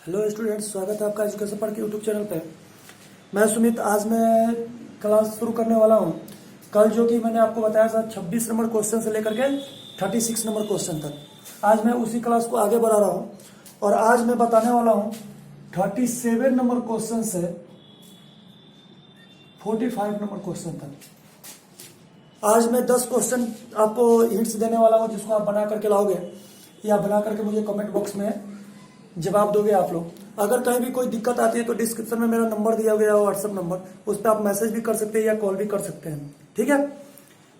Hello students, स्वागत है आपका एजुकेशन पर के यूट्यूब चैनल पे। मैं सुमित। आज मैं क्लास शुरू करने वाला हूं। कल जो कि मैंने आपको बताया था 26 नंबर क्वेश्चन से लेकर के 36 नंबर क्वेश्चन तक, आज मैं उसी क्लास को आगे बढ़ा रहा हूं और आज मैं बताने वाला हूं 37 नंबर क्वेश्चन से 45 नंबर क्वेश्चन तक। आज मैं 10 क्वेश्चन आपको हिंट्स देने वाला हूं, जिसको आप बना करके लाओगे या बना करके मुझे कमेंट बॉक्स में जवाब दोगे आप लोग। अगर कहीं भी कोई दिक्कत आती है तो डिस्क्रिप्शन में मेरा नंबर दिया गया है, व्हाट्सएप नंबर, उस पर आप मैसेज भी कर सकते हैं या कॉल भी कर सकते हैं। ठीक है,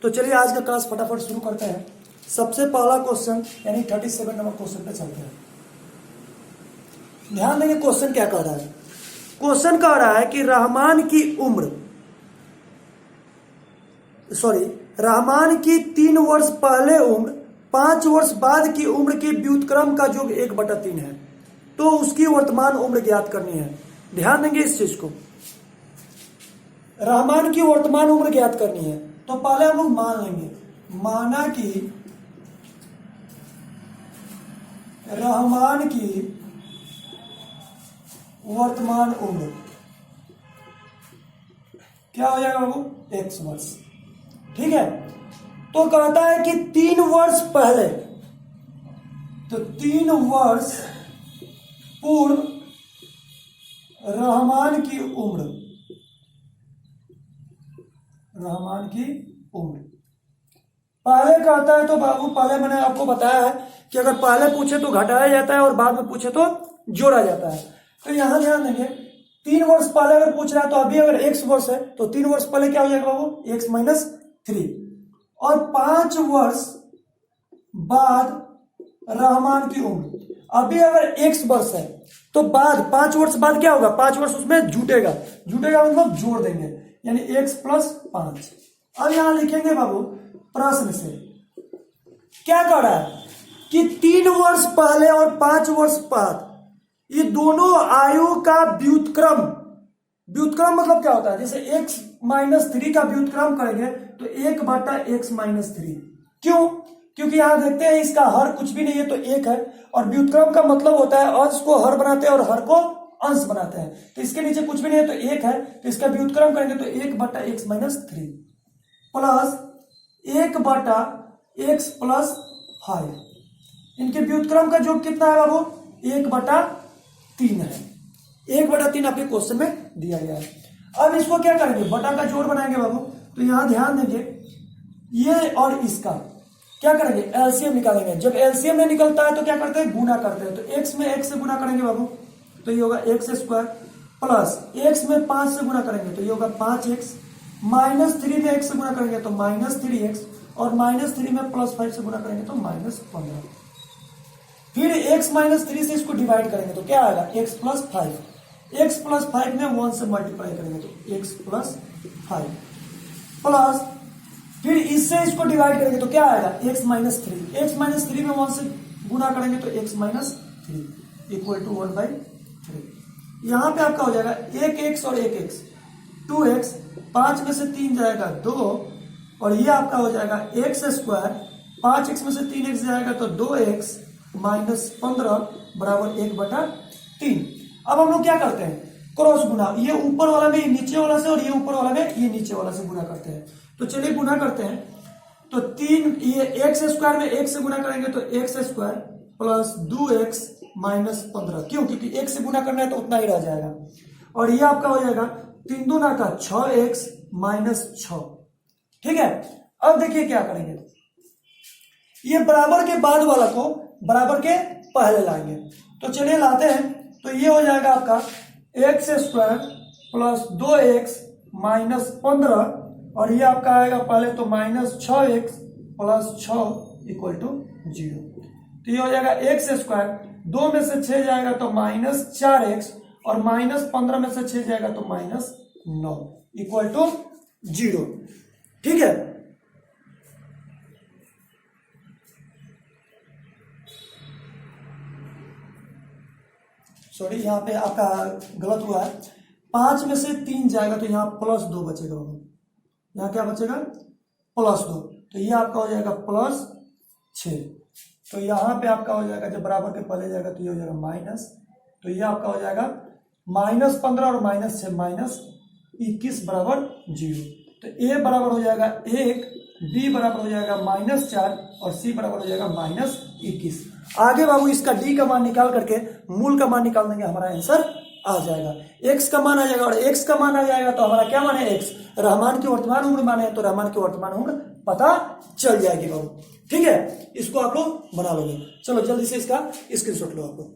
तो चलिए आज का क्लास फटाफट शुरू करते हैं। सबसे पहला क्वेश्चन यानी 37 नंबर क्वेश्चन पे चलते हैं। ध्यान देंगे क्वेश्चन क्या कह रहा है। क्वेश्चन कह रहा है कि रहमान की 3 वर्ष पहले उम्र 5 वर्ष बाद की उम्र के व्युत्क्रम का योग 1/3 है, तो उसकी वर्तमान उम्र ज्ञात करनी है। ध्यान देंगे इस चीज को, रहमान की वर्तमान उम्र ज्ञात करनी है। तो पहले हम लोग मान लेंगे, माना कि रहमान की वर्तमान उम्र क्या हो जाएगा बाबू, x वर्ष। ठीक है, तो कहता है कि 3 वर्ष पहले, तो 3 वर्ष पूर्व रहमान की उम्र पहले कहता है तो बाबू, पहले मैंने आपको बताया है कि अगर पहले पूछे तो घटाया जाता है और बाद में पूछे तो जोड़ा जाता है। तो यहां ध्यान देंगे, 3 वर्ष पहले अगर पूछ रहा है तो अभी अगर x वर्ष है तो 3 वर्ष पहले क्या हो जाएगा बाबू, x - 3, और 5 वर्ष बाद रहमान की उम्र। अभी अगर x वर्ष है तो बाद 5 वर्ष बाद क्या होगा, 5 वर्ष उसमें जुटेगा मतलब जोड़ देंगे, यानी x + 5। अब यहां लिखेंगे बाबू, प्रश्न से क्या कर रहा है कि 3 वर्ष पहले और 5 वर्ष बाद ये दोनों आयु का व्युत्क्रम मतलब क्या होता है, जैसे x - 3 का व्युत्क्रम करेंगे तो 1/x - 3। क्यों? क्योंकि यहां देखते हैं इसका हर कुछ भी नहीं है तो 1 है, और व्युत्क्रम का मतलब होता है अंश को हर बनाते हैं और हर को अंश बनाते हैं। तो इसके नीचे कुछ भी नहीं है तो 1 है, तो इसका व्युत्क्रम करेंगे तो 1/x - 3 प्लस 1/x + 5। इनके व्युत्क्रम का योग कितना है बाबू, 1/3 है। 1/3 आपके क्वेश्चन में दिया गया है। अब इसको क्या करेंगे, बटा का जोड़ बनाएंगे बाबू। तो यहां ध्यान देंगे, ये और इसका क्या करेंगे, एलसीएम निकालेंगे। जब एलसीएम में निकलता है तो क्या करते हैं, गुना करते हैं। तो x में x से गुना करेंगे बाबू, तो ये होगा x² प्लस x में 5 से गुना करेंगे तो ये होगा 5x, -3 में x से गुना करेंगे तो -3x, और -3 में +5 से गुना करेंगे तो -15। फिर x - 3 से इसको डिवाइड करेंगे तो क्या आएगा, x + 5। x + 5 में 1 से मल्टीप्लाई करेंगे तो x + 5 प्लस, फिर इससे इसको डिवाइड करेंगे तो क्या आएगा, x - 3। x - 3 में 1 से गुना करेंगे तो x - 3 = 1/3। यहां पे आपका हो जाएगा 1x और 1x, 2x, 5 में से 3 जाएगा 2, और ये आपका हो जाएगा x², 5x में से 3x जाएगा तो 2x - 15 = 1/3। अब हम लोग क्या करते हैं, क्रॉस गुना, ये ऊपर वाला में नीचे वाला से और ये ऊपर वाला में ये नीचे वाला से गुना करते हैं। तो चलिए गुना करते हैं। तो 3, ये x² में 1 से गुना करेंगे तो x² प्लस 2x - 15। क्यों? क्योंकि 1 से गुना करना है तो उतना ही रह जाएगा, और ये आपका हो जाएगा 3 दूना का 6x - 6। ठीक है, अब देखिए क्या करेंगे, ये बराबर के बाद वाला को बराबर के पहले लाएंगे। तो चलिए लाते हैं। तो ये हो जाएगा आपका x² प्लस 2x - 15, और ये आपका आएगा पहले तो -6x + 6 = 0। तो ये हो जाएगा x², 2 में से 6 जाएगा तो -4x, और -15 में से 6 जाएगा तो -9 = 0। ठीक है, सॉरी यहां पे आपका गलत हुआ है। 5 में से 3 जाएगा तो यहां +2 बचेगा, यहां क्या बचेगा, +2। तो ये आपका हो जाएगा +6। तो यहां पे आपका हो जाएगा, जब बराबर के पहले जाएगा तो ये हो जाएगा तो ये आपका हो जाएगा -15 और -6 -21 बराबर 0। तो ए बराबर हो जाएगा 1, बी बराबर हो जाएगा -4 और सी बराबर हो जाएगा -21। आगे बाबू इसका डी का मान निकाल करके मूल का मान निकाल देंगे, हमारा आंसर आ जाएगा। एक्स का मान आ जाएगा और एक्स का मान आ जाएगा तो हमारा क्या मान है एक्स, रहमान की वर्तमान उम्र माने तो रहमान की वर्तमान उम्र पता चल जाएगी बाबू। ठीक है, इसको आप लोग बना लोगे। चलो जल्दी से इसका स्क्रीनशॉट लो आप लोग।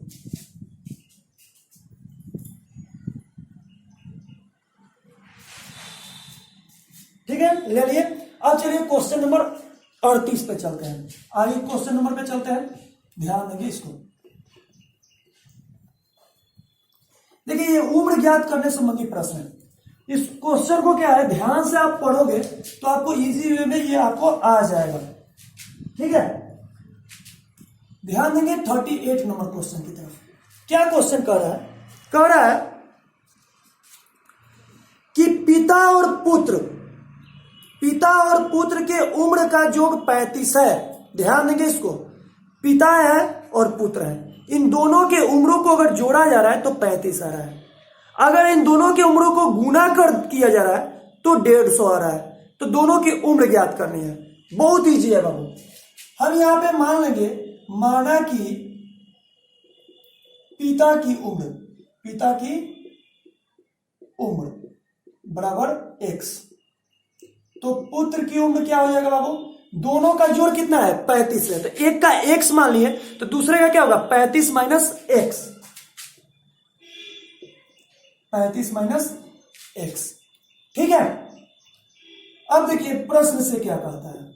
ठीक है, ले लिए। अब चलिए क्वेश्चन नंबर 38 पे चलते हैं। आइए क्वेश्चन नंबर पे चलते हैं, ध्यान देंगे इसको। देखिए ये उम्र ज्ञात करने संबंधी प्रश्न है। इस क्वेश्चन को क्या है, ध्यान से आप पढ़ोगे तो आपको इजी वे में ये आपको आ जाएगा। ठीक है, ध्यान देंगे 38 नंबर क्वेश्चन की तरफ। क्या क्वेश्चन कह रहा है, कह रहा है कि पिता और पुत्र के उम्र का योग 35 है। ध्यान देंगे इसको, पिता है और पुत्र है, इन दोनों के उम्रों को अगर जोड़ा जा रहा है तो 35 आ रहा है। अगर इन दोनों के उम्रों को गुना कर किया जा रहा है तो 150 आ रहा है। तो दोनों की उम्र ज्ञात करनी है, बहुत ईजी है बाबू। हम यहां पे मान लेंगे, माना कि पिता की उम्र बराबर x, तो पुत्र की उम्र क्या हो जाएगा बाबू, दोनों का जोड़ कितना है 35 है, तो एक का x मान लिए तो दूसरे का क्या होगा 35 माइनस x, 35 माइनस x। ठीक है, अब देखिए प्रश्न से क्या कहता है,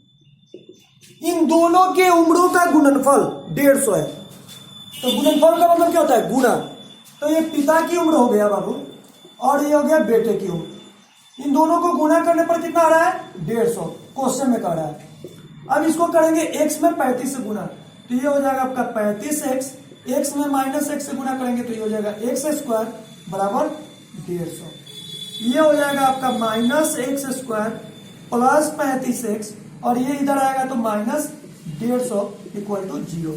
इन दोनों के उम्रों का गुणनफल 150 है। तो गुणनफल का मतलब क्या होता है, गुणा। तो ये पिता की उम्र हो गया बाबू और ये हो गया बेटे की उम्र, इन दोनों को गुणा करने पर कितना आ रहा है 150, क्वेश्चन में कह रहा है। अब इसको करेंगे x में 35 से गुणा, तो ये हो जाएगा आपका 35x, x में -x से गुणा करेंगे तो ये हो जाएगा x² बराबर 150। ये हो जाएगा आपका -x² प्लस 35x और ये इधर आएगा तो -150 इक्वल टू 0।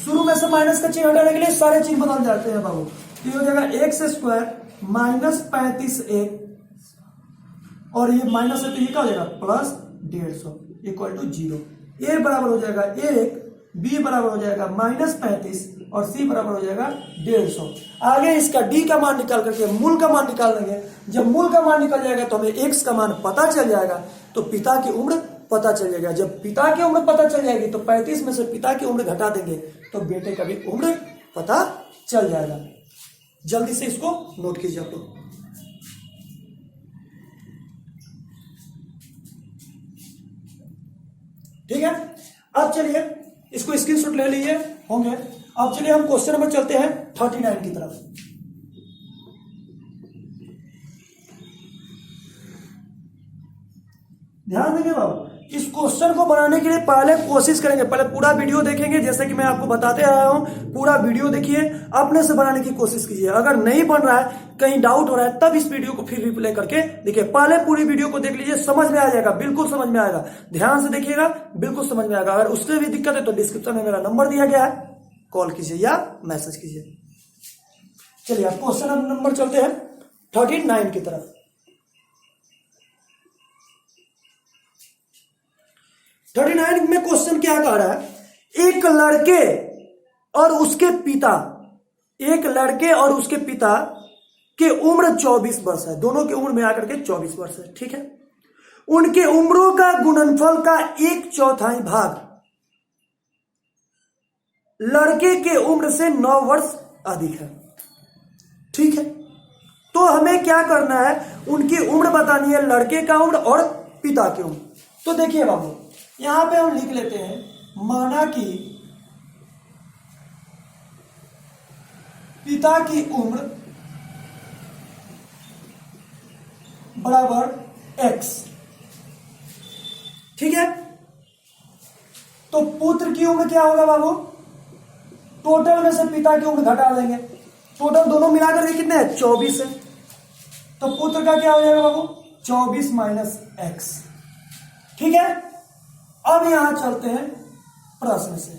शुरू में से माइनस का चिन्ह हटाने के लिए सारे चिन्ह बदल जाते हैं बाबू। तो ये हो जाएगा x² -35x और ये माइनस है तो ये क्या हो जाएगा प्लस 150 इक्वल टू 0। ए बराबर हो जाएगा 1, बी बराबर हो जाएगा -35 और सी बराबर हो जाएगा 150। आगे इसका डी का मान निकाल करके मूल का मान निकाल लेंगे। जब मूल का मान निकल जाएगा तो हमें एक्स का मान पता चल जाएगा, तो पिता की उम्र पता चल जाएगा। जब पिता की उम्र पता चल जाएगी तो 35 में से पिता की उम्र घटा देंगे तो बेटे का भी उम्र पता चल जाएगा। जल्दी से इसको नोट कीजिए आप लोग। ठीक है, अब चलिए इसको स्क्रीनशॉट ले लीजिए होंगे। अब चलिए हम क्वेश्चन नंबर चलते हैं 39 की तरफ। ध्यान देंगे बाबू, इस क्वेश्चन को बनाने के लिए पहले कोशिश करेंगे, पहले पूरा वीडियो देखेंगे, जैसे कि मैं आपको बताते आया हूं, पूरा वीडियो देखिए, अपने से बनाने की कोशिश कीजिए। अगर नहीं बन रहा है, कहीं डाउट हो रहा है, तब इस वीडियो को फिर रिप्ले करके देखिए। पहले पूरी वीडियो को देख लीजिए, समझ में आ जाएगा, बिल्कुल समझ में आएगा। ध्यान से देखिएगा, बिल्कुल समझ में आएगा। अगर उससे भी दिक्कत है तो डिस्क्रिप्शन में मेरा नंबर दिया गया है, कॉल कीजिए या मैसेज कीजिए। चलिए अब क्वेश्चन नंबर चलते हैं 39 की तरफ। 39 में क्वेश्चन क्या कह रहा है, एक लड़के और उसके पिता के उम्र 24 वर्ष है, दोनों की उम्र में आकर के 24 वर्ष है। ठीक है, उनके उम्रों का गुणनफल का 1/4 भाग लड़के के उम्र से 9 वर्ष अधिक है। ठीक है, तो हमें क्या करना है, उनकी उम्र बतानी है, लड़के का उम्र और पिता की उम्र। तो देखिए बाबू, यहां पे हम लिख लेते हैं, माना कि पिता की उम्र बराबर x। ठीक है, तो पुत्र की उम्र क्या होगा बाबू, टोटल में से पिता की उम्र घटा देंगे, टोटल दोनों मिलाकर के कितने हैं 24 है, तो पुत्र का क्या हो जाएगा बाबू 24 माइनस x। ठीक है, अब यहां चलते हैं प्रश्न से।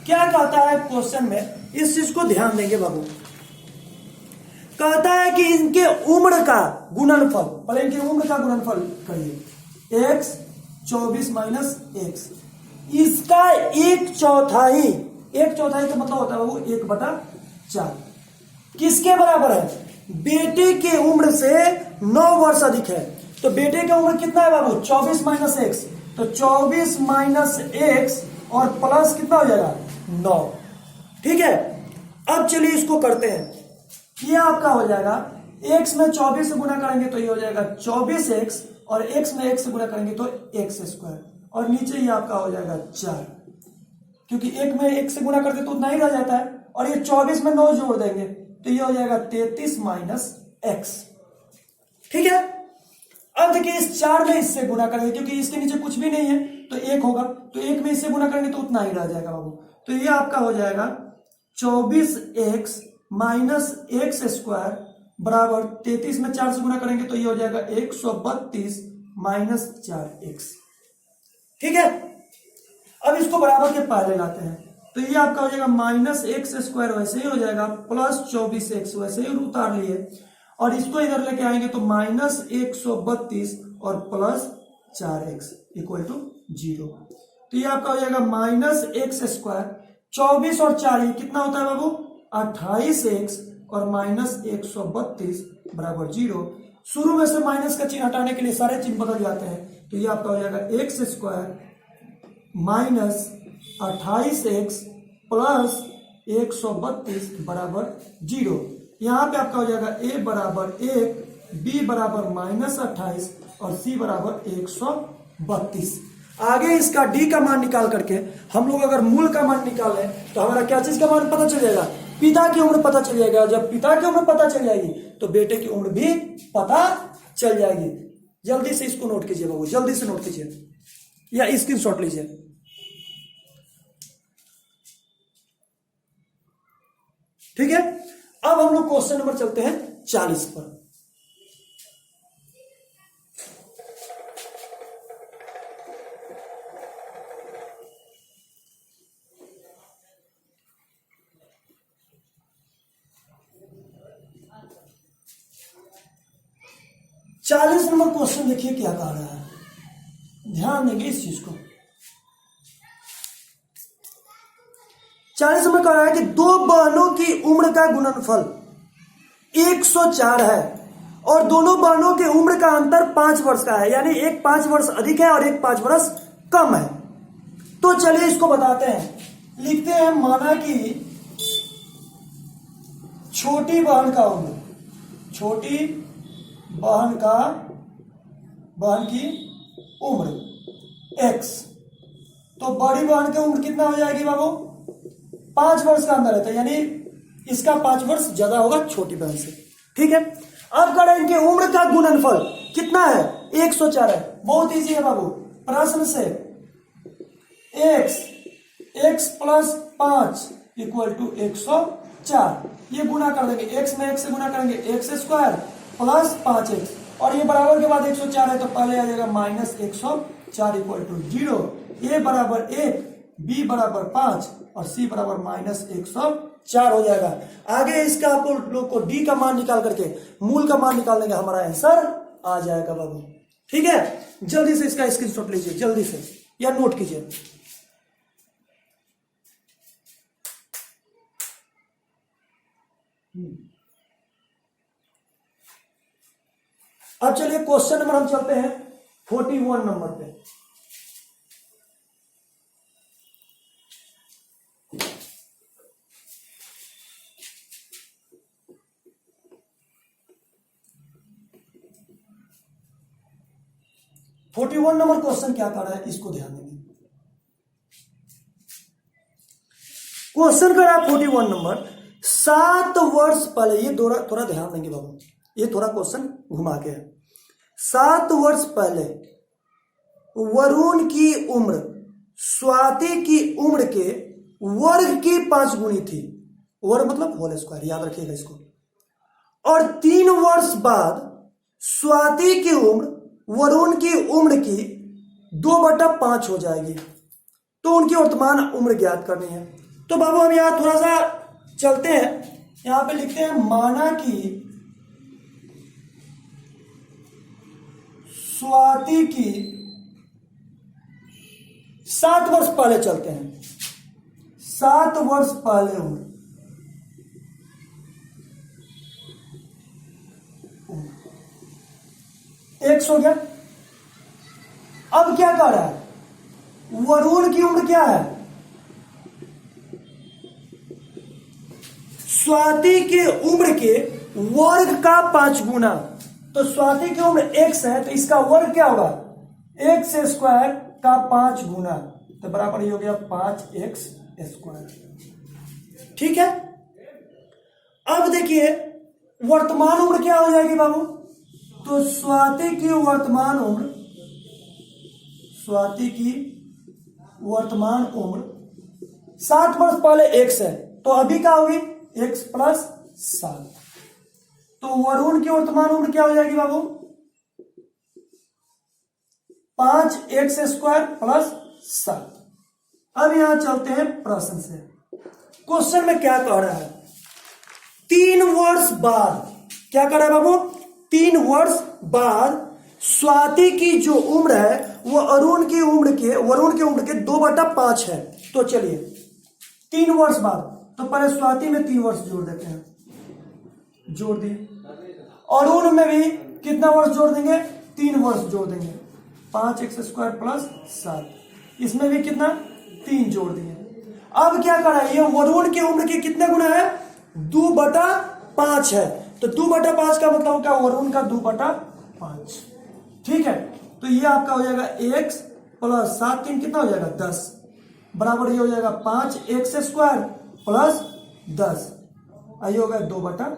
क्या कहता है क्वेश्चन में, इस चीज को ध्यान देंगे बाबू। कहता है कि इनके उम्र का गुणनफल, पहले इनके उम्र का गुणनफल करिए, x 24 माइनस x, इसका एक चौथाई का मतलब होता है बाबू 1/4, किसके बराबर है? बेटे के उम्र से 9 वर्ष अधिक है। तो बेटे का उम्र कितना है बाबू? 24 माइनस एक्स, तो 24 माइनस एक्स और प्लस कितना हो जाएगा? 9। ठीक है, अब चलिए इसको करते हैं। ये आपका हो जाएगा x में 24 से गुना करेंगे तो ये हो जाएगा 24x, और x में x से गुना करेंगे तो x², और नीचे ये आपका हो जाएगा 4, क्योंकि 1 में 1 से गुना करते तो उतना ही रह जाता है, और ये 24 में 9 जोड़ देंगे तो ये हो जाएगा 33 माइनस x। ठीक है, अब देखिए इस 4 में इससे गुना करेंगे, क्योंकि इसके नीचे कुछ भी नहीं है तो 1 होगा, तो 1 में इससे गुना करेंगे तो उतना ही रह जाएगा बाबू। तो ये आपका हो जाएगा 24x माइनस x² बराबर 33 में 4 से गुना करेंगे तो ये हो जाएगा 132 माइनस 4x। ठीक है, अब इसको बराबर के पहले लाते हैं, तो ये आपका हो जाएगा माइनस x² वैसे ही हो जाएगा, प्लस 24x वैसे ही उतार लिए, और इसको इधर लेके आएंगे तो माइनस 132 और प्लस 4x इक्वल टू 0। तो ये आपका हो जाएगा माइनस x², 24 और 4 ये कितना होता है बाबू? 28x, और माइनस 132 बराबर 0। शुरू में से माइनस का चिन्ह हटाने के लिए सारे चिन्ह बदल जाते हैं, तो ये आपका हो जाएगा x² माइनस 28x प्लस 132 बराबर 0। यहां पे आपका हो जाएगा a बराबर 1, b बराबर माइनस 28 और c बराबर 132। आगे इसका d का मान निकाल करके हम लोग अगर मूल का मान निकालें तो हमारा क्या चीज का मान पता चल जाएगा? पिता की उम्र पता चल जाएगा। जब पिता की उम्र पता चल जाएगी तो बेटे की उम्र भी पता चल जाएगी। जल्दी से इसको नोट कीजिए बाबू, जल्दी से नोट कीजिए या स्क्रीनशॉट लीजिए। ठीक है, अब हम लोग क्वेश्चन नंबर चलते हैं 40 पर। चालीस नंबर क्वेश्चन देखिए क्या कह रहा है, ध्यान देंगे इस चीज को। 40 नंबर कह रहा है कि दो बहनों की उम्र का गुणनफल 104 है और दोनों बहनों के उम्र का अंतर 5 वर्ष का है, यानी एक 5 वर्ष अधिक है और एक 5 वर्ष कम है। तो चलिए इसको बताते हैं। लिखते हैं, माना कि छोटी बहन का उम्र, छोटी बहन की उम्र x, तो बड़ी बहन की उम्र कितना हो जाएगी बाबू? 5 वर्ष का अंदर रहता है, यानी इसका 5 वर्ष ज्यादा होगा छोटी बहन से। ठीक है, अब करें इनके उम्र का गुणनफल कितना है? 104 है। बहुत इजी है बाबू, प्रश्न से x प्लस 5 इक्वल टू 104, ये गुना कर देंगे, x में x से गुना करेंगे x² प्लस 5x, और ये बराबर के बाद 104 है तो पहले आ जाएगा माइनस 104 इक्वल टू 0। a बराबर 1, b बराबर 5 और c बराबर माइनस 104 हो जाएगा। आगे इसका आप लोग को d का मान निकाल करके मूल का मान निकाल देंगे, हमारा आंसर आ जाएगा बाबू। ठीक है, जल्दी से इसका स्क्रीनशॉट लीजिए, जल्दी से या नोट कीजिए। अब चलिए क्वेश्चन नंबर हम चलते हैं 41 नंबर पे। (41) नंबर क्वेश्चन क्या कर रहा है, इसको ध्यान देंगे। क्वेश्चन कर रहा है 41 नंबर, 7 वर्ष पहले, ये थोड़ा ध्यान देंगे बाबू, ये थोड़ा क्वेश्चन घुमा के है। 7 वर्ष पहले वरुण की उम्र स्वाति की उम्र के वर्ग की 5 गुनी थी। वर्ग मतलब होल स्क्वायर, याद रखिएगा इसको। और 3 वर्ष बाद स्वाति की उम्र वरुण की उम्र की 2/5 हो जाएगी। तो उनकी वर्तमान उम्र ज्ञात करनी है। तो बाबू हम यहाँ थोड़ा सा चलते हैं, यहाँ पे लिखते हैं माना कि स्वाति की 7 वर्ष पहले चलते हैं, 7 वर्ष पहले उम्र, एक हो गया। अब क्या कर रहा है, वरुण की उम्र क्या है, स्वाति के उम्र के वर्ग का 5 गुना। तो स्वाति की उम्र x है, तो इसका वर्ग क्या होगा, x स्क्वायर का 5 गुना, तो बराबर ये हो गया 5x स्क्वायर। ठीक है। अब देखिए वर्तमान उम्र क्या हो जाएगी बाबू, तो स्वाति की वर्तमान उम्र, स्वाति की वर्तमान उम्र 7 वर्ष पहले x है, तो अभी क्या होगी x प्लस 7। तो वरुण की वर्तमान उम्र क्या हो जाएगी बाबू, 5x स्क्वायर प्लस 7। अब यहां चलते हैं प्रश्न से। क्वेश्चन में क्या कह रहा है, 3 वर्ष बाद, क्या कह रहा है बाबू, 3 वर्ष बाद स्वाति की जो उम्र है वो वरुण की उम्र के 2/5 है। तो चलिए 3 वर्ष बाद, तो पहले स्वाति में 3 वर्ष जोड़ देते हैं, जोड़ दिए। अरुण में भी कितना वर्ष जोड़ देंगे, 3 वर्ष जोड़ देंगे, 5x स्क्वायर प्लस 7। इसमें भी कितना, 3 जोड़ दिए। अब क्या करा है, ये वरुण की उम्र के कितने गुना है, 2/5 है, तो 2/5 का मतलब क्या, वरुण का 2/5। ठीक है। तो ये आपका हो जाएगा x प्लस 7 3 कितना हो जाएगा 10, बराबर ये हो जाएगा 5x स्क्वायर प्लस 10, आइए होगा 2/5।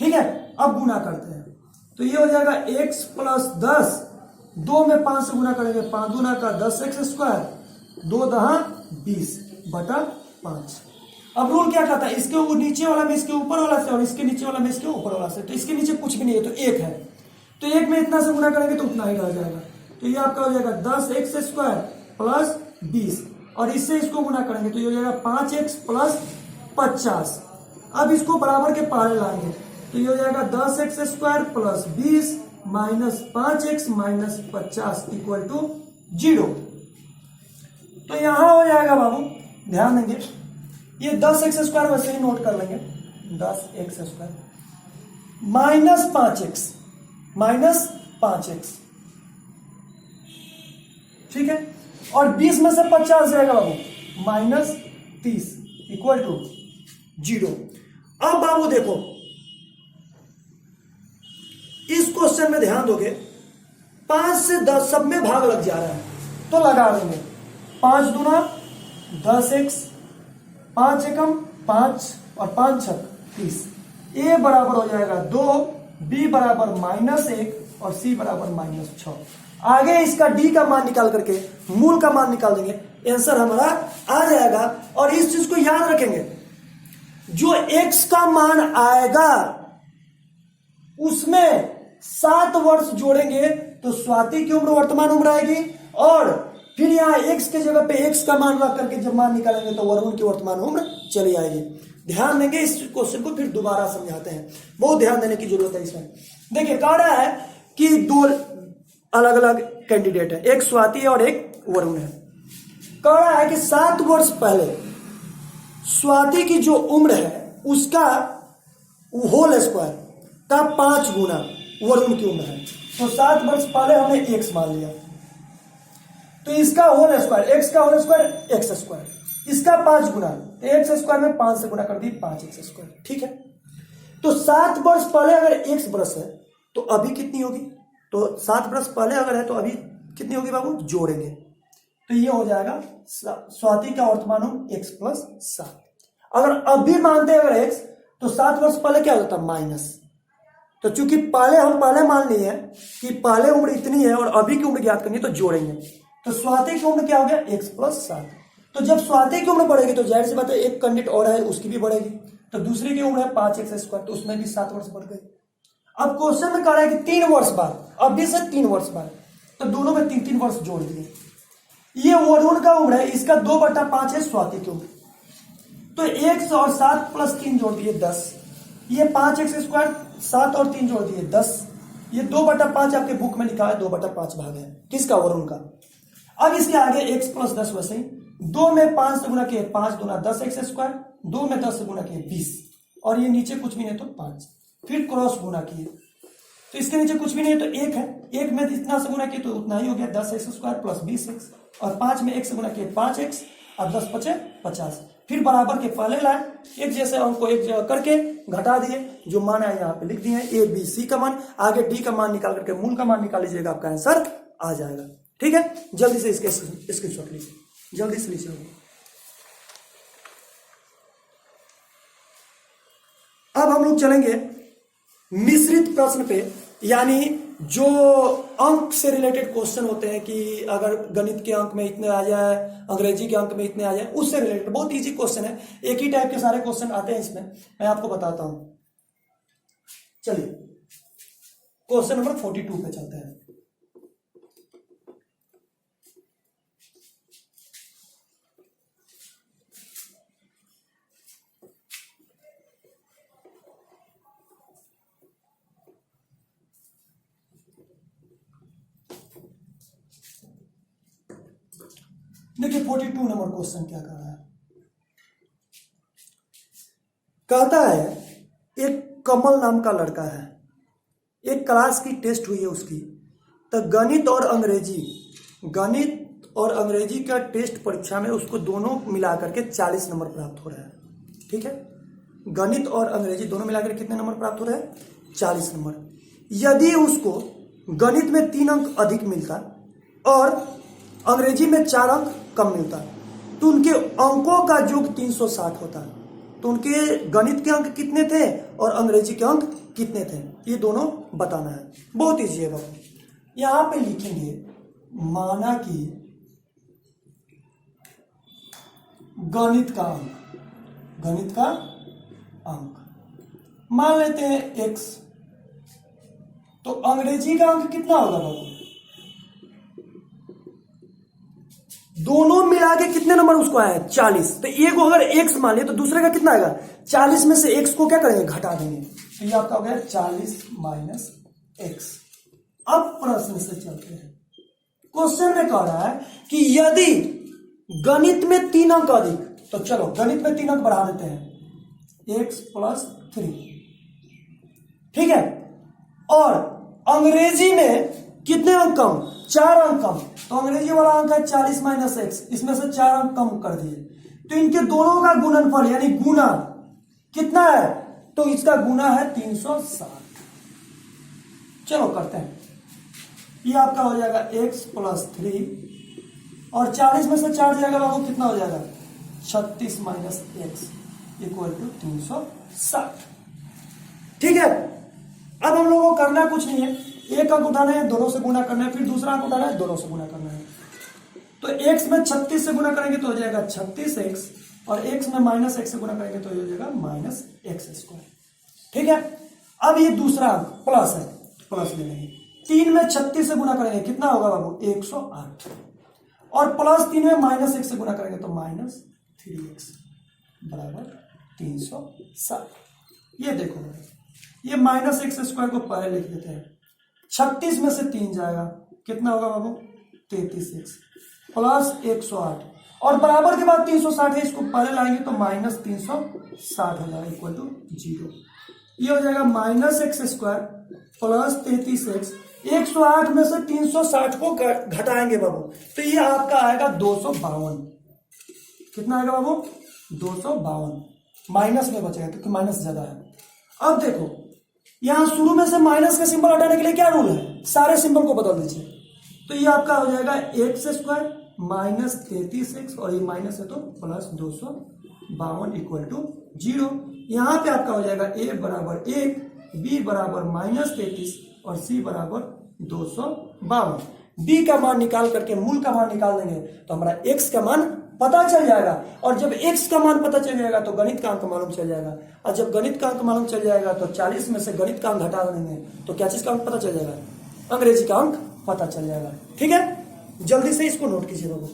ठीक है। अब गुना करते हैं, तो ये हो जाएगा x प्लस 10, 2 में 5 से गुना करेंगे, 5 दूना का 10x स्क्वायर, 2 दहा 20/5। अब रूल क्या कहता है, इसके नीचे वाला में इसके ऊपर वाला से और इसके नीचे वाला में इसके ऊपर वाला से, तो इसके नीचे कुछ भी नहीं है, तो 1 है, तो 1 में इतना से गुना करेंगे तो उतना ही रह जाएगा। तो ये आपका हो जाएगा 10x स्क्वायर प्लस 20, और इससे इसको गुना करेंगे तो ये हो जाएगा 5x प्लस 50। अब इसको बराबर के पहाड़े लाएंगे, तो ये हो जाएगा 10x square plus 20 minus 5x minus 50 equal to 0। तो यहां हो जाएगा बाबू, ध्यान देंगे, ये 10x स्क्वायर वैसे ही नोट कर लेंगे, 10x स्क्वायर माइनस 5x, ठीक है, और 20 में से 50 जाएगा बाबू, माइनस 30 इक्वल टू 0। अब बाबू देखो इस क्वेश्चन में ध्यान दोगे, 5 से 10 सब में भाग लग जा रहा है, तो लगा देंगे 5 दूना 10x, 5 एकम 5 और 5 छक 30, a बराबर हो जाएगा 2, b बराबर -1 और c बराबर -6। आगे इसका d का मान निकाल करके मूल का मान निकाल देंगे, आंसर हमारा आ जाएगा। और इस चीज को याद रखेंगे, जो x का मान आएगा उसमें 7 वर्ष जोड़ेंगे तो स्वाति की उम्र वर्तमान उम्र आएगी, और फिर यहाँ x के जगह पे x का मान रख करके जब मान निकालेंगे तो वरुण की वर्तमान उम्र चली आएगी। ध्यान देंगे, इस क्वेश्चन को फिर दोबारा समझाते हैं, बहुत ध्यान देने की जरूरत है इसमें। देखिए कह रहा है कि 2 अलग अलग कैंडिडेट है, एक स्वाति है और एक वरुण है। कह रहा है कि 7 वर्ष पहले स्वाति की जो उम्र है उसका होल स्क्वायर का 5 गुना वरुण की उम्र है। तो 7 वर्ष पहले हमने x मान लिया, तो इसका होल स्क्वायर, x का होल स्क्वायर x स्क्वायर, इसका 5 गुना, तो x स्क्वायर में 5 से गुना कर दी 5x स्क्वायर। ठीक है। तो 7 वर्ष पहले अगर x वर्ष है तो अभी कितनी होगी, तो 7 वर्ष पहले अगर है तो अभी कितनी होगी बाबू, जोड़ेंगे तो ये हो जाएगा स्वाति का वर्तमान उम्र x प्लस 7। अगर अभी मानते हैं अगर x, तो 7 वर्ष पहले क्या होता है माइनस, तो चूंकि हम पहले मान लिए हैं कि पहले उम्र इतनी है और अभी की उम्र ज्ञात करनी है, तो जोड़ेंगे, तो स्वाति की उम्र क्या हो गया x प्लस 7। तो जब स्वाति की उम्र बढ़ेगी तो जाहिर सी बात है एक कैंडिडेट और है उसकी भी बढ़ेगी, तो दूसरी की उम्र है 5x स्क्वायर, तो उसमें भी 7 वर्ष बढ़ गई। अब क्वेश्चन में कह रहा है कि 3 वर्ष बाद, अभी से 3 वर्ष बाद, तो दोनों में 3-3 वर्ष जोड़ दिए। ये वरुण का उम्र है, इसका 2/5 है स्वाति की उम्र। तो 1 और 7 प्लस 3 जोड़ दिए 10, ये 5x², 7 और 3 जोड़ दिए 10, ये 2/5 आपके बुक में लिखा है, 2/5 भाग है किसका, वरुण का। अब इसके आगे x + 10 वैसे ही 2 में 5 से गुणा किए 5 दूना 10x², 2 में 10 से गुणा किए 20, और ये नीचे कुछ भी नहीं तो 5, फिर क्रॉस गुणा किए तो इसके नीचे कुछ भी नहीं तो 1 है, 1 में इतना से गुणा किए तो उतना ही हो गया 10x² प्लस 20x, और 5 में 1 से गुणा किए 5x, और 10 × 5 = 50। फिर बराबर के पहले लाए, एक जैसे अंक को एक जगह करके घटा दिए, जो मान है यहाँ पे लिख दिए A B C का मान, आगे D का मान निकाल करके मूल का मान निकाल लीजिएगा, आपका आंसर आ जाएगा। ठीक है, जल्दी से इसके स्क्रीनशॉट लीजिए, जल्दी से लीजिए। अब हम लोग चलेंगे मिश्रित प्रश्न पे, यानी जो अंक से रिलेटेड क्वेश्चन होते हैं कि अगर गणित के अंक में इतने आ जाए, अंग्रेजी के अंक में इतने आ जाए, उससे रिलेटेड बहुत इजी क्वेश्चन है, एक ही टाइप के सारे क्वेश्चन आते हैं इसमें, मैं आपको बताता हूं। चलिए क्वेश्चन नंबर 42 पे चलते हैं। देखिए 42 नंबर क्वेश्चन क्या कर रहा है, कहता है एक कमल नाम का लड़का है, एक क्लास की टेस्ट हुई है उसकी, तो गणित और अंग्रेजी का टेस्ट परीक्षा में उसको दोनों मिलाकर के 40 नंबर प्राप्त हो रहा है। ठीक है, गणित और अंग्रेजी दोनों मिलाकर कितने नंबर प्राप्त हो रहे हैं, 40 नंबर। यदि उसको गणित में 3 अंक अधिक मिलता और अंग्रेजी में 4 अंक कम मिलता, तो उनके अंकों का योग 360 होता। तो उनके गणित के अंक कितने थे और अंग्रेजी के अंक कितने थे, ये दोनों बताना है। बहुत ईजी है बाबू, यहां पे लिखेंगे माना कि गणित का अंक मान लेते हैं x, तो अंग्रेजी का अंक कितना होगा बाबू, दोनों मिला के कितने नंबर उसको आया 40। तो एक को अगर x मान लिया तो दूसरे का कितना आएगा, 40 में से x को क्या करेंगे, घटा देंगे, तो ये आपका हो गया 40 - x। अब प्रश्न से चलते हैं, क्वेश्चन में कह रहा है कि यदि गणित में 3 अंक अधिक, तो चलो गणित में 3 अंक बढ़ा देते हैं, x + 3, ठीक है, और अंग्रेजी में कितने अंक कम, 4 अंक कम, तो अंग्रेजी वाला अंक है 40 - x, इसमें से 4 अंक कम कर दिए, तो इनके दोनों का गुणनफल यानी गुना कितना है, तो इसका गुना है 360। चलो करते हैं, ये आपका हो जाएगा x + 3, और 40 में से 4 जाएगा बाबू, कितना हो जाएगा 36 - x = 360। ठीक है, अब हम लोगों को करना कुछ नहीं है, एक अंक उठाना है, दोनों से गुना करना है, फिर दूसरा अंक उठाना है, दोनों से गुना करना है। तो x में 36 से गुना करेंगे तो हो जाएगा 36x, और x में -x से गुना करेंगे तो हो जाएगा -x²। ठीक है, अब ये दूसरा अंक प्लस है, प्लस ले लेंगे, 3 में 36 से गुना करेंगे कितना होगा बाबू 108, और +3 में -x से गुना करेंगे तो -3x = 360। ये देखो ये -x² को पहले लिख देते हैं, 36 में से 3 जाएगा, कितना होगा बाबू 33x प्लस 108, और बराबर के बाद 360 है, इसको पहले लाएंगे तो -360 हो जाएगा =0। ये हो जाएगा -x² प्लस 33x, 108 में से 360 को घटाएंगे बाबू, तो ये आपका आएगा 252। कितना आएगा बाबू 252, माइनस में बचेगा क्योंकि माइनस ज्यादा है। अब देखो यहां शुरू में से माइनस का सिंबल हटाने के लिए क्या रूल है, सारे सिंबल को बदल दीजिए, तो ये आपका हो जाएगा x² -33x, और ये माइनस है तो प्लस 252 = 0। यहां पे आपका हो जाएगा a = 1, b = -33 और c = 252। b का मान निकाल करके मूल का मान निकाल देंगे तो हमारा x का मान पता चल जाएगा, और जब x का मान पता चल जाएगा तो गणित का अंक मालूम चल जाएगा, और जब गणित का अंक मालूम चल जाएगा तो 40 में से गणित का अंक घटा देंगे तो क्या चीज का अंक पता चल जाएगा, अंग्रेजी का अंक पता चल जाएगा। ठीक है, जल्दी से इसको नोट कीजिए बाबू।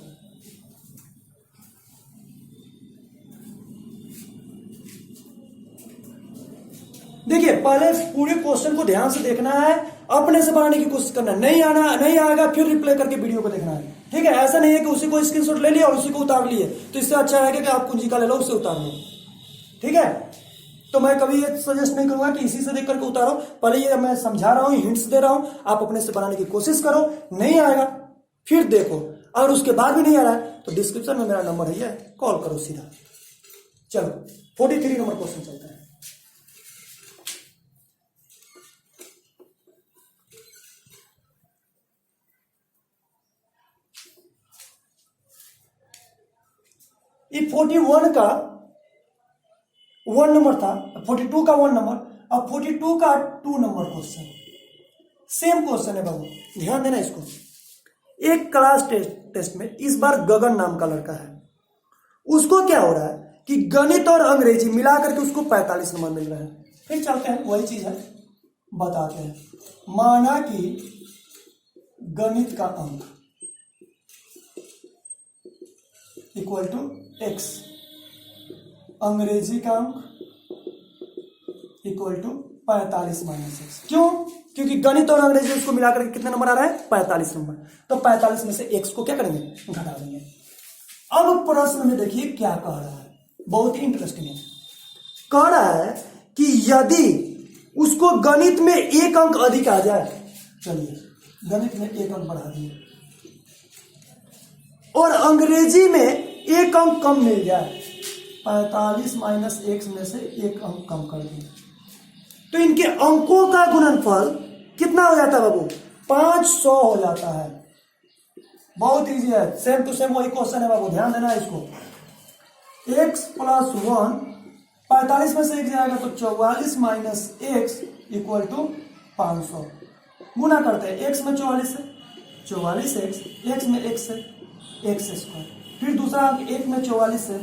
देखिए पहले पूरे क्वेश्चन को ध्यान से देखना है, अपने से बनाने की कोशिश करना है, नहीं आएगा फिर रिप्लाई करके वीडियो को देखना है, ठीक है। ऐसा नहीं है कि उसी को स्क्रीनशॉट ले लिया और उसी को उतार लिए, तो इससे अच्छा है कि आप कुंजी का ले लो, उससे उतार लो, ठीक है। तो मैं कभी ये सजेस्ट नहीं करूंगा कि इसी से देख करके उतारो, पहले ये मैं समझा रहा हूं, हिंट्स दे रहा हूं, आप अपने से बनाने की कोशिश करो, नहीं आएगा फिर देखो, अगर उसके बाद भी नहीं आ रहा है तो डिस्क्रिप्शन में मेरा नंबर है, कॉल करो सीधा। चलो 43 नंबर क्वेश्चन चलता है। ये 41 का 1 नंबर था, 42 का 1 नंबर, अब 42 का 2 नंबर क्वेश्चन, सेम क्वेश्चन है बाबू, ध्यान देना इसको। एक क्लास टेस्ट में इस बार गगन नाम का लड़का है, उसको क्या हो रहा है कि गणित और अंग्रेजी मिलाकर के उसको 45 नंबर मिल रहा है। फिर चलते हैं, वही चीज है बताते हैं। माना कि गणित का अंक इक्वल टू x, अंग्रेजी का अंक इक्वल टू 45 माइनस एक्स। क्यों? क्योंकि गणित और अंग्रेजी उसको मिलाकर के कितने नंबर आ रहा है? 45 नंबर। तो 45 में से x को क्या करेंगे? घटा देंगे। अब प्रश्न में देखिए क्या कह रहा है, बहुत ही इंटरेस्टिंग है। कह रहा है कि यदि उसको गणित में एक अंक अधिक आ जाए, चलिए गणित में एक अंक बढ़ा दिए, और अंग्रेजी में एक अंक कम मिल जाए, 45 माइनस एक्स में से एक अंक कम कर दिए, तो इनके अंकों का गुणनफल कितना हो जाता है बाबू? 500 हो जाता है। बहुत इजी है, सेम टू सेम वही क्वेश्चन है बाबू, ध्यान देना है इसको। x प्लस 1, 45 में से एक जाएगा तो 44 माइनस एक्स इक्वल टू 500। गुना करते हैं, x में 44 है, 44 एक्स, x में x है, एक्स स्क्वायर, फिर दूसरा अंक 1 में 44 है,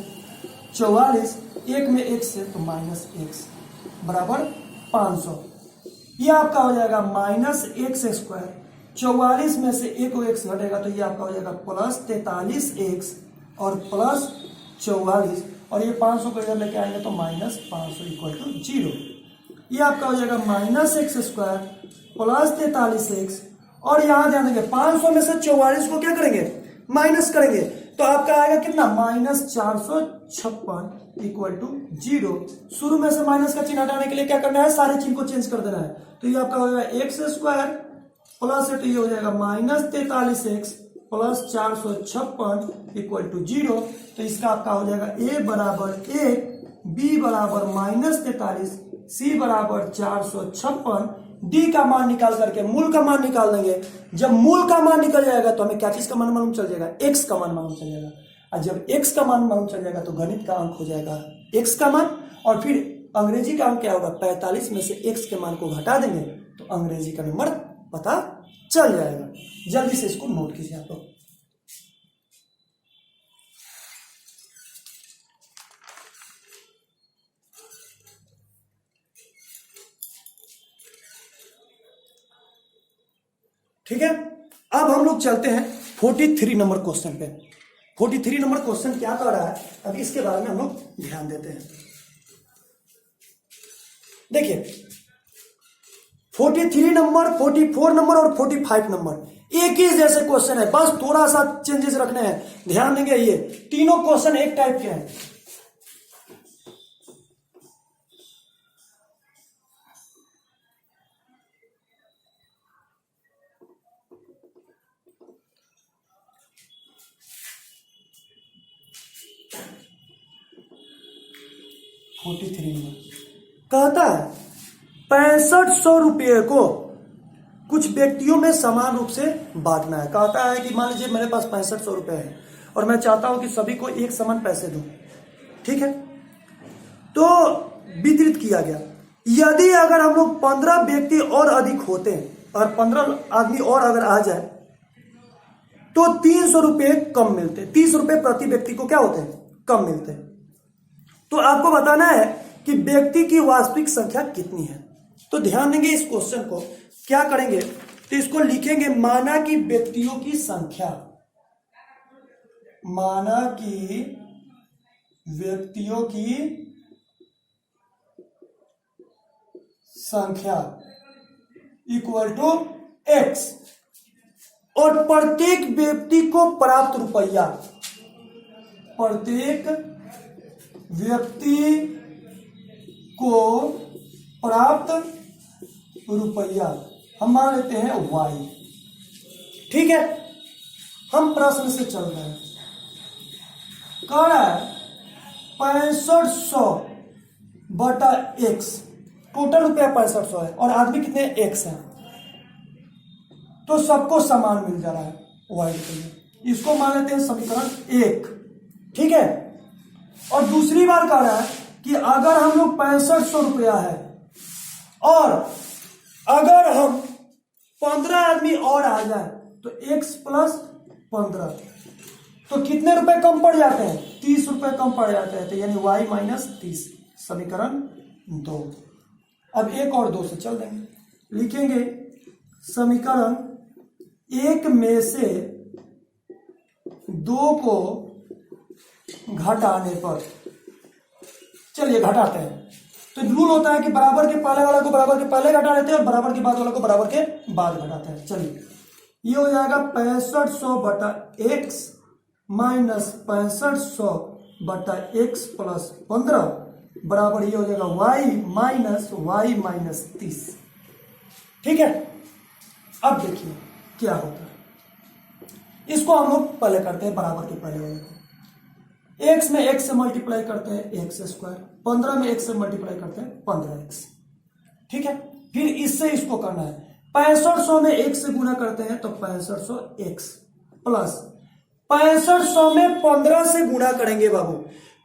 44, 1 में x है तो माइनस एक्स बराबर 500। ये आपका हो जाएगा माइनस एक्स स्क्वायर, 44 में से एक एक्स घटेगा तो ये आपका हो जाएगा प्लस 43 एक्स और प्लस 44, और ये 500 को इधर लेके आएंगे तो माइनस 500 इक्वल टू 0। ये आपका हो जाएगा minus x square plus 43 x, और यहां ध्यान देंगे 500 में से 44 को क्या करेंगे? माइनस करेंगे, तो आपका आएगा कितना? Minus 456 equal to 0। शुरू में से माइनस का चिन्ह हटाने के लिए क्या करना है? सारे चिन्ह को चेंज कर देना है। तो ये आपका हो जाएगा एक्स स्क्वायर प्लस है तो ये हो जाएगा minus 43 x plus 456 equal to 0। तो इसका आपका हो जाएगा ए बराबर 1, बी बराबर माइनस 43, सी बराबर 456। डी का मान निकाल करके मूल का मान निकाल देंगे। जब मूल का मान निकल जाएगा तो हमें क्या चीज का मान मालूम चल जाएगा? एक्स का मान मालूम चल जाएगा। और जब एक्स का मान मालूम चल जाएगा तो गणित का अंक हो जाएगा एक्स का मान, और फिर अंग्रेजी का अंक क्या होगा? 45 में से एक्स के मान को घटा देंगे तो अंग्रेजी का नंबर पता चल जाएगा। जल्दी से इसको नोट कीजिए आप लोग। ठीक है, अब हम लोग चलते हैं 43 नंबर क्वेश्चन पे। 43 नंबर क्वेश्चन क्या कर रहा है, अभी इसके बारे में हम लोग ध्यान देते हैं। देखिए 43 नंबर, 44 नंबर और 45 नंबर एक ही जैसे क्वेश्चन है, बस थोड़ा सा चेंजेस रखने हैं। ध्यान देंगे, ये तीनों क्वेश्चन एक टाइप के हैं। कहता है 6500 रुपये को कुछ व्यक्तियों में समान रूप से बांटना है। कहता है कि मान लीजिए मेरे पास 6500 रुपये है और मैं चाहता हूं कि सभी को एक समान पैसे दूं, ठीक है। तो वितरित किया गया। यदि अगर हम लोग 15 व्यक्ति और अधिक होते हैं और 15 आदमी और अगर आ जाए तो 300 रुपये कम मिलते, 30 रुपये प्रति व्यक्ति को क्या होते हैं? कम मिलते हैं। तो आपको बताना है कि व्यक्ति की वास्तविक संख्या कितनी है। तो ध्यान देंगे इस क्वेश्चन को, क्या करेंगे तो इसको लिखेंगे माना कि व्यक्तियों की संख्या, माना कि व्यक्तियों की संख्या इक्वल टू x, और प्रत्येक व्यक्ति को प्राप्त रुपया, प्रत्येक व्यक्ति को प्राप्त रुपया हम मान लेते हैं y। ठीक है, हम प्रश्न से चल रहे हैं। कह रहा है 6500 बटा x, टोटल रुपया 6500 है और आदमी कितने x है, तो सबको समान मिल जा रहा है y के लिए। इसको मान लेते हैं समीकरण 1। ठीक है, और दूसरी बार कह रहा है कि अगर हम लोग 6500 रुपया है और अगर हम 15 आदमी और आ जाए तो x प्लस 15, तो कितने रुपए कम पड़ जाते हैं, 30 रुपए कम पड़ जाते हैं, तो यानी y माइनस 30, समीकरण 2। अब 1 और 2 से चल देंगे, लिखेंगे समीकरण 1 में से 2 को घटाने पर, चलिए घटाते हैं। तो रूल होता है कि बराबर के पहले वाला को बराबर के पहले घटा लेते हैं और बराबर के बाद वाला को बराबर के बाद घटाते हैं। चलिए ये हो जाएगा 6500 बटा x माइनस 6500 बटा x प्लस 15 बराबर ये हो जाएगा y माइनस 30। ठीक है, अब देखिए क्या होता है। इसको हम लोग पहले करते हैं बराबर के पहले वाले को। x में x से मल्टीप्लाई करते हैं x स्क्वायर, 15 में x से मल्टीप्लाई करते हैं 15x। ठीक है, फिर इससे इसको करना है, 6500 में 1 से गुना करते हैं तो 6500x प्लस 6500 में 15 से गुना करेंगे बाबू,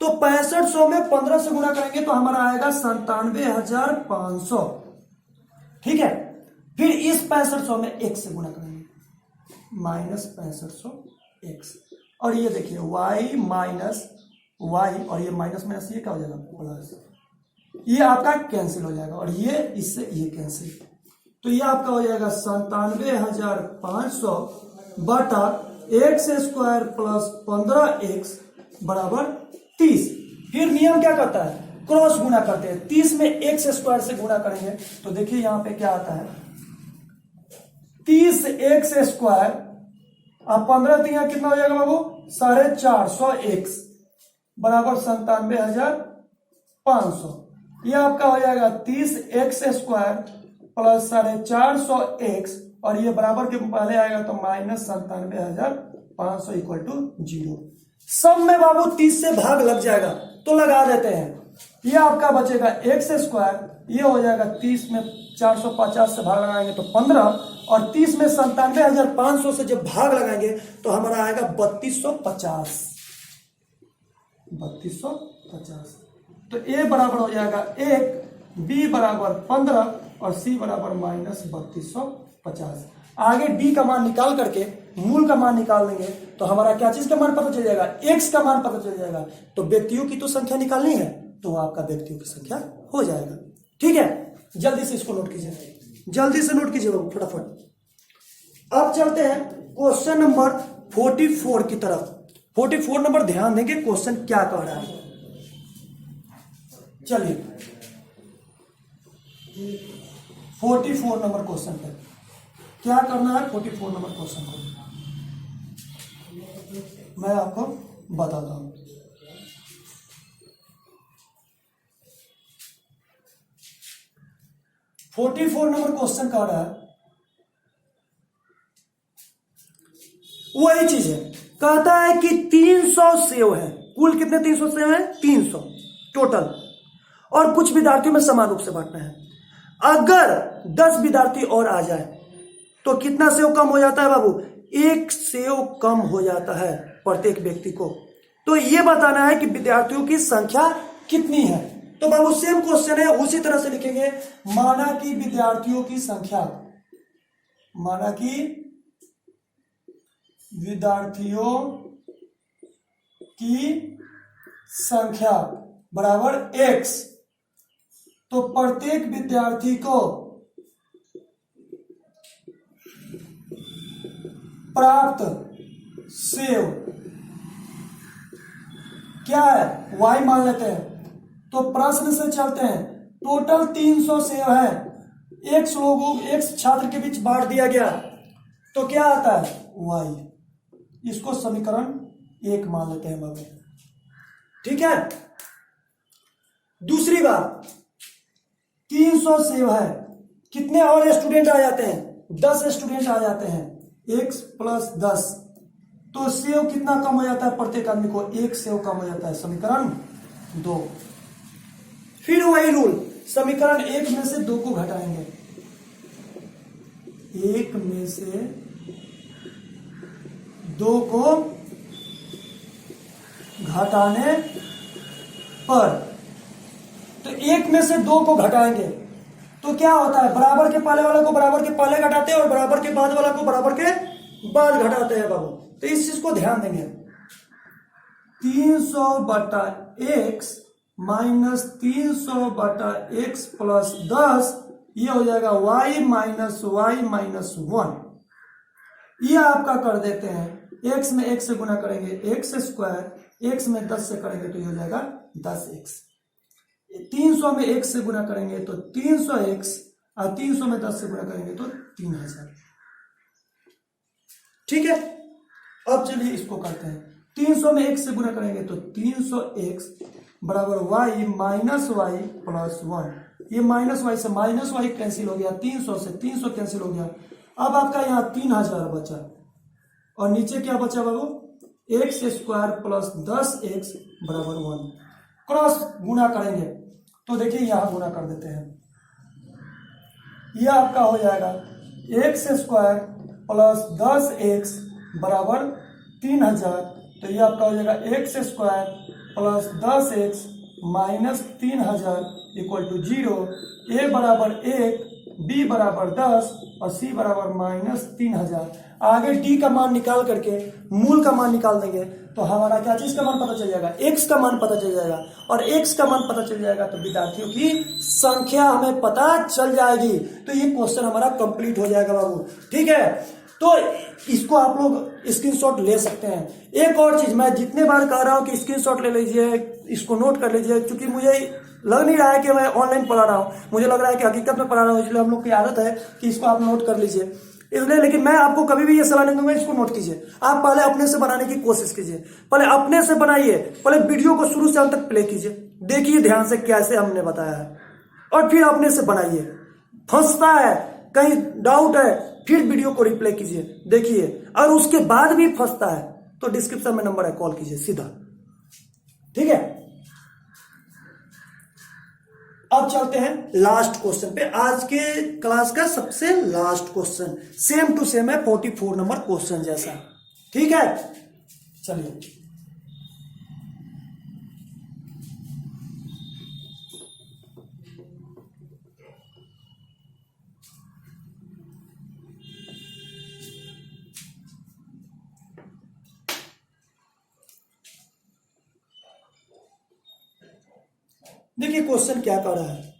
तो 6500 में 15 से गुना करेंगे तो हमारा आएगा 97,500। ठीक है, फिर इस 6500 में 1 से गुना करेंगे माइनस 6500x, और ये देखिए y माइनस y, और ये माइनस माइनस ये क्या हो जाएगा प्लस, ये आपका कैंसिल हो जाएगा और ये इससे ये कैंसिल, तो ये आपका हो जाएगा 97,500 बटा x स्क्वायर प्लस 15x बराबर 30। फिर नियम क्या करता है, क्रॉस गुना करते हैं, 30 में x स्क्वायर से गुना करेंगे तो देखिए यहां पे क्या आता है, 30x स्क्वायर, अब 15 3 कितना हो जाएगा बाबू 450x बराबर 97,500। ये आपका हो जाएगा 30x स्क्वायर प्लस 450x, और ये बराबर के पहले आएगा तो माइनस 97,500 इक्वल टू 0। सब में बाबू 30 से भाग लग जाएगा तो लगा देते हैं, ये आपका बचेगा x स्क्वायर, ये हो जाएगा 30 में 450 से भाग लगाएंगे तो 15, और 30 में 97,500 से जब भाग लगाएंगे तो हमारा आएगा 3250। तो a बराबर हो जाएगा 1, b बराबर 15 और c बराबर माइनस 3250। आगे d का मान निकाल करके मूल का मान निकाल लेंगे तो हमारा क्या चीज का मान पता चल जाएगा, x का मान पता चल जाएगा। तो व्यक्तियों की तो संख्या निकालनी है तो आपका व्यक्तियों की संख्या हो जाएगा। ठीक है, जल्दी से इसको नोट कीजिए, जल्दी से नोट कीजिए बाबू फटाफट। अब चलते हैं क्वेश्चन नंबर 44 की तरफ। 44 नंबर ध्यान देंगे क्वेश्चन क्या कह रहा है। चलिए 44 नंबर क्वेश्चन पे क्या करना है, 44 नंबर क्वेश्चन को मैं आपको बताता हूं। फोर्टी 44 नंबर क्वेश्चन कह रहा है, वही चीज है, कहता है कि 300 सेव है, कुल कितने 300 सेव है, 300 टोटल, और कुछ विद्यार्थियों में समान रूप से बांटना है। अगर 10 विद्यार्थी और आ जाए तो कितना सेव कम हो जाता है बाबू, 1 सेव कम हो जाता है प्रत्येक व्यक्ति को। तो ये बताना है कि विद्यार्थियों की संख्या कितनी है। तो बाबू सेम क्वेश्चन है, उसी तरह से लिखेंगे, माना कि विद्यार्थियों की संख्या, माना कि विद्यार्थियों की संख्या बराबर x, तो प्रत्येक विद्यार्थी को प्राप्त सेव क्या है, y मान लेते हैं। तो प्रश्न से चलते हैं, टोटल 300 सेव है, एक छात्र के बीच बांट दिया गया, तो क्या आता है, y। इसको समीकरण 1 मान लेते हैं बाबू। ठीक है। दूसरी बात, 300 सेव है, कितने और स्टूडेंट आ जाते हैं, 10 स्टूडेंट आ जाते हैं, x + 10, तो सेव कितना कम हो जाता है प्रत्येक आदमी को, 1 सेव कम हो जाता है, समीकरण 2। फिर वही रूल, समीकरण 1 में से 2 को घटाएंगे, 1 में से 2 को घटाने पर, तो 1 में से 2 को घटाएंगे तो क्या होता है, बराबर के पहले वाले को बराबर के पहले घटाते हैं और बराबर के बाद वाला को बराबर के बाद घटाते हैं बाबू। तो इस चीज को ध्यान देंगे। 300/x माइनस 300/x + 10, ये हो जाएगा y - y - 1। ये आपका कर देते हैं, x में 1 से गुना करेंगे x², x में 10 से करेंगे तो ये हो जाएगा 10x। 300 में 1 से गुना करेंगे तो 300x, और 300 में 10 से गुना करेंगे तो 3000। ठीक है। अब चलिए इसको करते हैं, 300 में 1 से गुना करेंगे तो 300x बराबर y - y + 1। ये -y से -y कैंसिल हो गया, 300 से 300 कैंसिल हो गया। अब आपका यहाँ 3000 बचा, और नीचे क्या बचा बाबू, x² + 10x बराबर 1। क्रॉस गुना करेंगे तो देखिए यहां गुना कर देते हैं, यह आपका हो जाएगा x² + 10x बराबर 3000। तो यह आपका हो जाएगा x² + 10x - 3000 = 0। a बराबर 1, b बराबर 10 और c बराबर -3000। आगे d का मान निकाल करके मूल का मान निकाल देंगे तो हमारा क्या चीज का मान पता चल जाएगा, x का मान पता चल जाएगा। और x का मान पता चल जाएगा तो विद्यार्थियों की संख्या हमें पता चल जाएगी। तो ये क्वेश्चन हमारा कंप्लीट हो जाएगा बाबू। ठीक है, तो इसको आप लोग स्क्रीनशॉट ले सकते हैं। एक और चीज, मैं जितने बार कह रहा हूं कि स्क्रीनशॉट ले लीजिए, इसको नोट कर लीजिए, क्योंकि मुझे लग नहीं रहा है कि मैं ऑनलाइन पढ़ा रहा हूं, मुझे लग रहा है कि हकीकत में पढ़ा रहा हूं, इसलिए हम लोग की आदत है कि इसको आप नोट कर लीजिए इसलिए। लेकिन मैं आपको कभी भी ये सलाह नहीं दूंगा इसको नोट कीजिए, आप पहले अपने से बनाने की कोशिश कीजिए, पहले अपने से बनाइए, पहले वीडियो को शुरू से अंत तक प्ले कीजिए, देखिए ध्यान से कैसे हमने बताया है, और फिर अपने से बनाइए। फंसता है, कहीं डाउट है, फिर वीडियो को रिप्ले कीजिए, देखिए, और उसके बाद भी फंसता है तो डिस्क्रिप्शन में नंबर है, कॉल कीजिए सीधा। ठीक है, अब चलते हैं लास्ट क्वेश्चन पे, आज के क्लास का सबसे last question, same to same है 44 नंबर क्वेश्चन जैसा। ठीक है, चलिए देखिए क्वेश्चन क्या कर रहा है।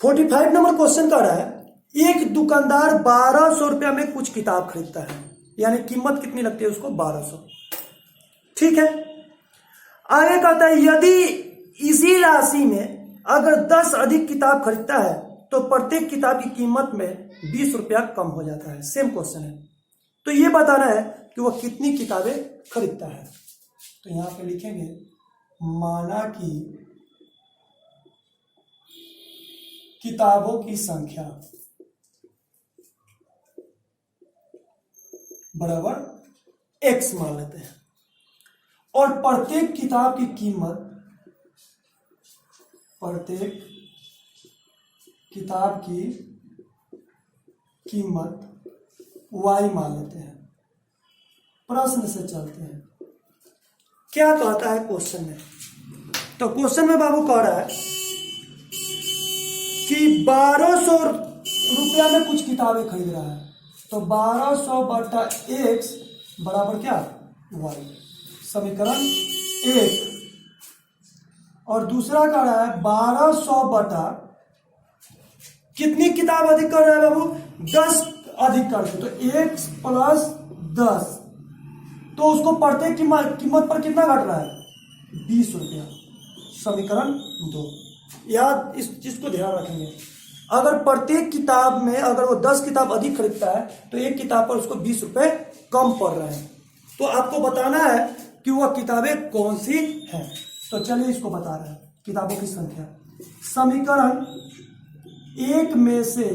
45 नंबर क्वेश्चन कर रहा है, एक दुकानदार 1200 रुपया में कुछ किताब खरीदता है, यानी कीमत कितनी लगती है उसको, 1200। ठीक है, आगे कहता है यदि इसी राशि में अगर 10 अधिक किताब खरीदता है तो प्रत्येक किताब की कीमत में 20 रुपया कम हो जाता है। सेम क्वेश्चन है, तो ये बताना है कि वह कितनी किताबें खरीदता है। तो यहां पे लिखेंगे, माना कि किताबों की संख्या बराबर x मान लेते हैं, और प्रत्येक किताब की कीमत, प्रत्येक किताब की कीमत y मान लेते हैं। प्रश्न से चलते हैं, क्या कहता है क्वेश्चन में। तो क्वेश्चन में बाबू कह रहा है कि 1200 रुपया में कुछ किताबें खरीद रहा है, तो 1200/x बराबर क्या, y, समीकरण 1। और दूसरा कह रहा है 1200 बटा कितनी किताब अधिक कर रहा है बाबू, 10 अधिक कर दे, तो x + 10, तो उसको प्रत्येक कीमत पर कितना घट रहा है? 20 रुपया। समीकरण 2। याद इस चीज को ध्यान रखेंगे, अगर प्रत्येक किताब में अगर वो 10 किताब अधिक खरीदता है तो एक किताब पर उसको 20 रुपए कम पड़ रहे हैं। तो आपको बताना है कि वह किताबें कौन सी हैं। तो चलिए इसको बता रहे हैं, किताबों की संख्या। समीकरण 1 में से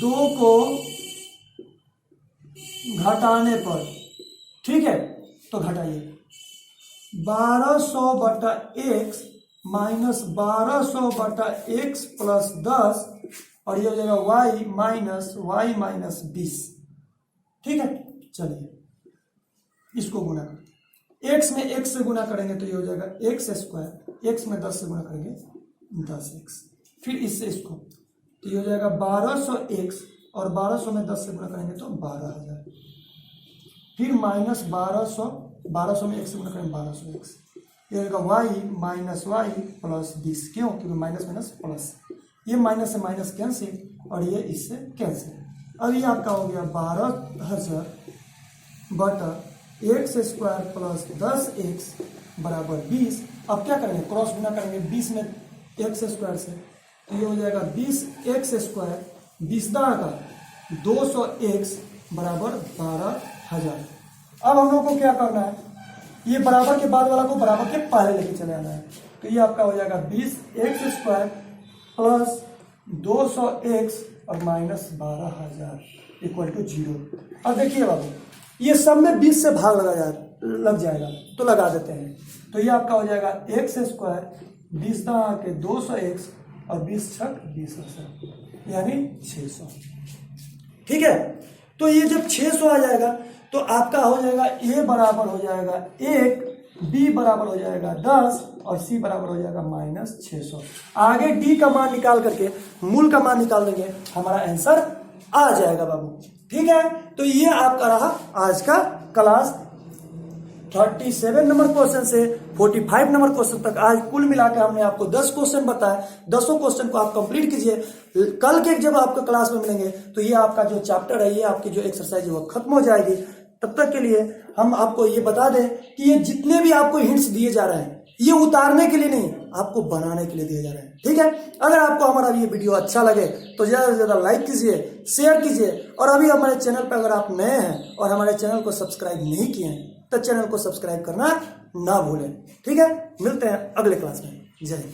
2 को घटाने पर, ठीक है, तो घटाइए 1200 बटा x माइनस 1200 बटा x प्लस 10 और ये हो जाएगा y माइनस 20। ठीक है, चलिए इसको गुना करें। x में x से गुना करेंगे तो ये हो जाएगा x स्क्वायर, x में 10 से गुना करेंगे 10x, फिर इससे इसको तो ये हो जाएगा 1200x और 1200 में 10 से गुना करेंगे तो 12,000, फिर माइनस 1200 में x से गुना करेंगे 1200x, ये होगा y माइनस वाई प्लस 20। क्यों? क्योंकि माइनस माइनस प्लस, ये माइनस से माइनस कैंसिल और ये इससे कैंसिल। अब ये आपका हो गया 12,000 बटा x स्क्वायर प्लस 10x बराबर 20। अब क्या करेंगे? क्रॉस गुना करेंगे 20 में x स्क्वायर से, तो ये हो जाएगा 20x स्क्वायर 20 का 200x बराबर 12,000। अब हम लोग को क्या करना है? ये बराबर के बाद वाला को बराबर के पहले लेके चले आना है। तो ये आपका हो जाएगा 20x स्क्वायर प्लस 200x और माइनस 12,000 इक्वल टू 0। अब देखिए बाबू, ये सब में 20 से भाग लग जाएगा तो लगा देते हैं। तो ये आपका हो जाएगा x स्क्वायर 20 के 200x और 20 छक 20 यानी 600। ठीक है, तो ये जब 600 आ जाएगा तो आपका हो जाएगा a बराबर हो जाएगा 1, b बराबर हो जाएगा 10 और c बराबर हो जाएगा माइनस 600। आगे d का मान निकाल करके मूल का मान निकाल देंगे, हमारा आंसर आ जाएगा बाबू। ठीक है, तो ये आपका रहा आज का क्लास 37 नंबर क्वेश्चन से 45 नंबर क्वेश्चन तक। आज कुल मिलाकर हमने आपको 10 क्वेश्चन बताए। 10 क्वेश्चन को आप कंप्लीट कीजिए। कल के जब आपको क्लास में मिलेंगे तो ये आपका जो चैप्टर है, ये आपकी जो एक्सरसाइज है वो खत्म हो जाएगी। तब तक के लिए हम आपको ये बता दें कि ये जितने भी आपको हिंट्स दिए जा रहे हैं ये उतारने के लिए नहीं, आपको बनाने के लिए दिए जा रहे हैं। ठीक है, अगर आपको हमारा ये वीडियो अच्छा लगे तो ज्यादा से ज्यादा लाइक कीजिए, शेयर कीजिए, और अभी हमारे चैनल पर अगर आप नए हैं और हमारे चैनल को सब्सक्राइब नहीं किए हैं तो चैनल को सब्सक्राइब करना ना भूलें। ठीक है, मिलते हैं अगले क्लास में। जय हिंद।